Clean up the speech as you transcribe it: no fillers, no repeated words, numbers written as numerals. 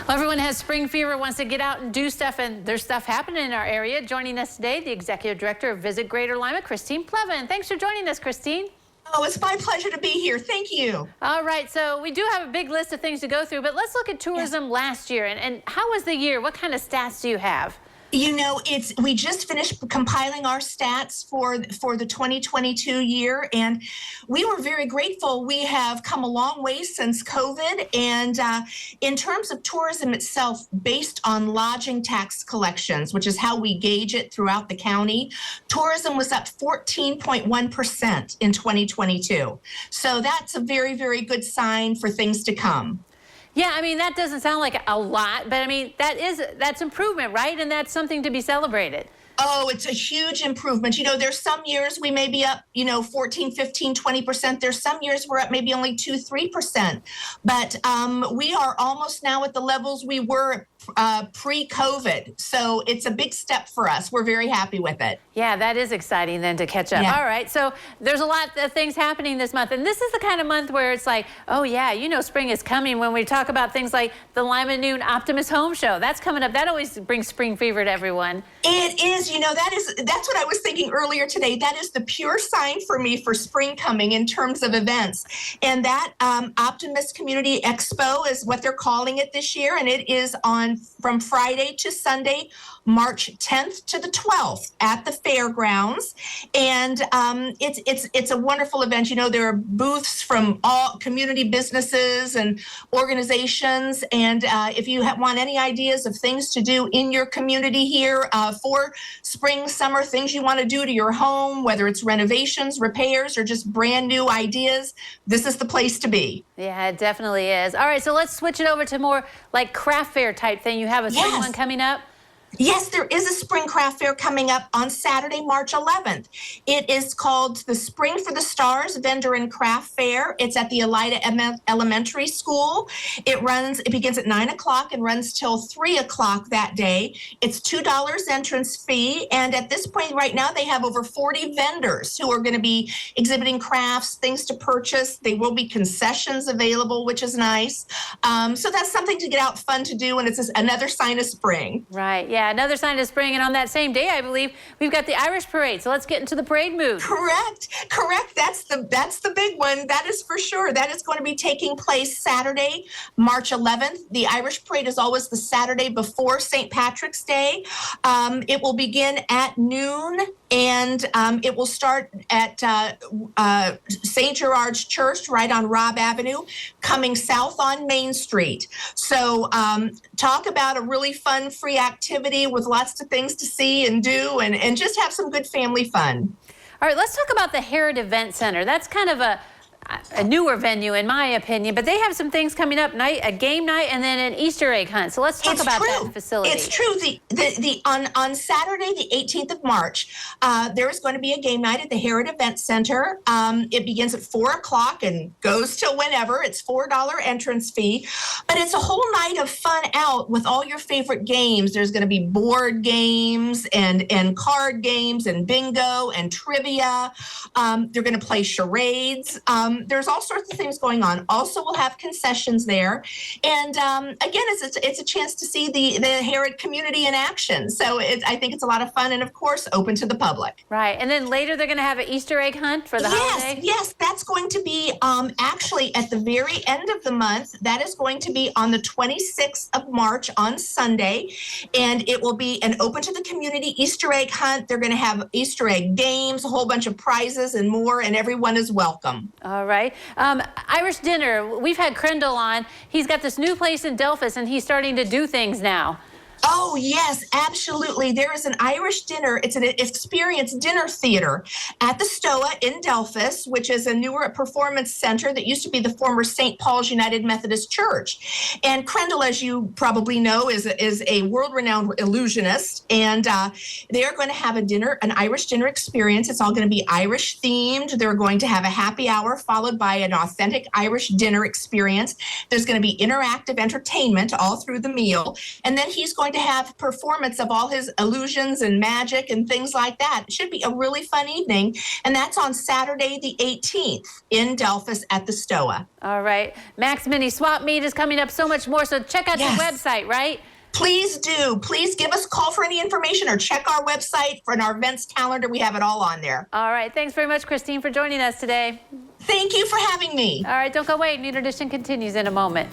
Well, everyone has spring fever, wants to get out and do stuff, and there's stuff happening in our area. Joining us today, the Executive Director of Visit Greater Lima, Christine Pleva. Thanks for joining us, Christine. Oh, it's my pleasure to be here. Thank you. All right, so we do have a big list of things to go through, but let's look at tourism last year. And how was the year? What kind of stats do you have? You know, we just finished compiling our stats for the 2022 year, and we were very grateful. We have come a long way since COVID, and in terms of tourism itself, based on lodging tax collections, which is how we gauge it throughout the county, tourism was up 14.1% in 2022. So that's a very, very good sign for things to come. Yeah, I mean, that doesn't sound like a lot, but I mean, that's improvement, right? And that's something to be celebrated. Oh, it's a huge improvement. You know, there's some years we may be up, 14, 15, 20%. There's some years we're up maybe only 2, 3%. But we are almost now at the levels we were pre-COVID. So it's a big step for us. We're very happy with it. Yeah, that is exciting then to catch up. Yeah. All right, so there's a lot of things happening this month. And this is the kind of month where it's like, oh yeah, spring is coming when we talk about things like the Lima Noon Optimist Home Show. That's coming up. That always brings spring fever to everyone. It is, that's what I was thinking earlier today. That is the pure sign for me for spring coming in terms of events. And that Optimist Community Expo is what they're calling it this year. And it is from Friday to Sunday, March 10th to the 12th at the fairgrounds. And it's a wonderful event. There are booths from all community businesses and organizations. And if you want any ideas of things to do in your community here for spring, summer, things you want to do to your home, whether it's renovations, repairs, or just brand new ideas, this is the place to be. Yeah, it definitely is. All right, so let's switch it over to more like craft fair type thing. You have a spring one coming up? Yes, there is a spring craft fair coming up on Saturday, March 11th. It is called the Spring for the Stars Vendor and Craft Fair. It's at the Elida Elementary School. It begins at 9 o'clock and runs till 3 o'clock that day. It's $2 entrance fee. And at this point right now, they have over 40 vendors who are going to be exhibiting crafts, things to purchase. There will be concessions available, which is nice. So that's something to get out, fun to do, and it's another sign of spring. Right, yeah. Another sign of spring, and on that same day, I believe, we've got the Irish Parade. So let's get into the parade mood. Correct. That's the big one. That is for sure. That is going to be taking place Saturday, March 11th. The Irish Parade is always the Saturday before St. Patrick's Day. It will begin at noon, and it will start at St. Gerard's Church right on Robb Avenue, coming south on Main Street. So talk about a really fun, free activity with lots of things to see and do, and just have some good family fun. All right, let's talk about the Herod Event Center. That's kind of a newer venue in my opinion, but they have some things coming up, a game night and then an Easter egg hunt. So let's talk about that facility. It's true. On Saturday, the 18th of March, there is going to be a game night at the Herod Event Center. It begins at 4 o'clock and goes till whenever. It's $4 entrance fee, but it's a whole night of fun out with all your favorite games. There's going to be board games and card games and bingo and trivia. They're going to play charades. There's all sorts of things going on. Also, we'll have concessions there. And again, it's a chance to see the Herod community in action. So I think it's a lot of fun and, of course, open to the public. Right. And then later they're going to have an Easter egg hunt for the holiday? Yes. That's going to be actually at the very end of the month. That is going to be on the 26th of March on Sunday. And it will be an open to the community Easter egg hunt. They're going to have Easter egg games, a whole bunch of prizes and more, and everyone is welcome. All right. Irish dinner. We've had Crendel on. He's got this new place in Delphus, and he's starting to do things now. Oh, yes, absolutely. There is an Irish dinner. It's an experience dinner theater at the Stoa in Delphus, which is a newer performance center that used to be the former St. Paul's United Methodist Church. And Crendel, as you probably know, is a world-renowned illusionist. And they are going to have an Irish dinner experience. It's all going to be Irish themed. They're going to have a happy hour followed by an authentic Irish dinner experience. There's going to be interactive entertainment all through the meal. And then he's going to have performance of all his illusions and magic and things like that. It should be a really fun evening. And that's on Saturday, the 18th in Delphus at the Stoa. All right. Max Mini Swap Meet is coming up, so much more. So check out Yes. your website, right? Please do. Please give us a call for any information or check our website for our events calendar. We have it all on there. All right. Thanks very much, Christine, for joining us today. Thank you for having me. All right. Don't go away. Neat Edition continues in a moment.